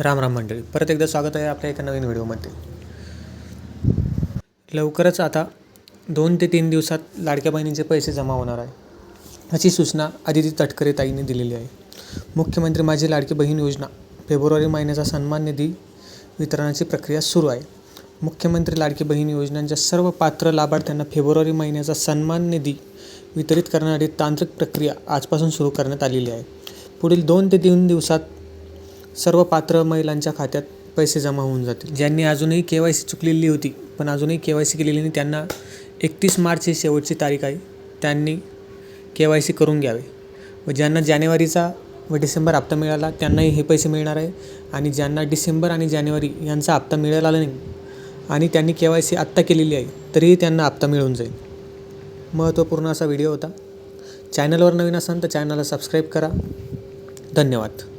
राम राम मंडळी, परत एकदा स्वागत आहे आपल्या एका नवीन व्हिडिओमध्ये। लवकरच आता 2 ते 3 दिवसात लाडक्या बहिणींचे पैसे जमा होणार आहे, अशी सूचना आदिती तटकरे ताईंनी दिलेली आहे। मुख्यमंत्री माझी लाडकी बहीण योजना फेब्रुवारी महिन्याचा सन्मान निधी वितरणाची प्रक्रिया सुरू आहे। मुख्यमंत्री लाडकी बहीण योजनांच्या सर्व पात्र लाभार्थ्यांना फेब्रुवारी महिन्याचा सन्मान निधी वितरित करण्यासाठी तांत्रिक प्रक्रिया आजपासून सुरू करण्यात आलेली आहे। पुढील 2 ते 3 दिवसात सर्व पात्र महिलांच्या खात्यात पैसे जमा होऊन जातील। ज्यांनी अजूनही KYC चुकलेली होती पण अजूनही KYC केलेली नाही, त्यांना 31 मार्च ही शेवटची तारीख आहे, त्यांनी KYC करून घ्यावे। व ज्यांना जानेवारीचा व डिसेंबर हप्ता मिळाला त्यांनाही हे पैसे मिळणार आहे, आणि ज्यांना डिसेंबर आणि जानेवारी यांचा हप्ता मिळाला नाही आणि त्यांनी KYC आत्ता केलेली आहे तरीही त्यांना हप्ता मिळून जाईल। महत्त्वपूर्ण असा व्हिडिओ होता। चॅनलवर नवीन असाल तर चॅनलला सबस्क्राईब करा। धन्यवाद।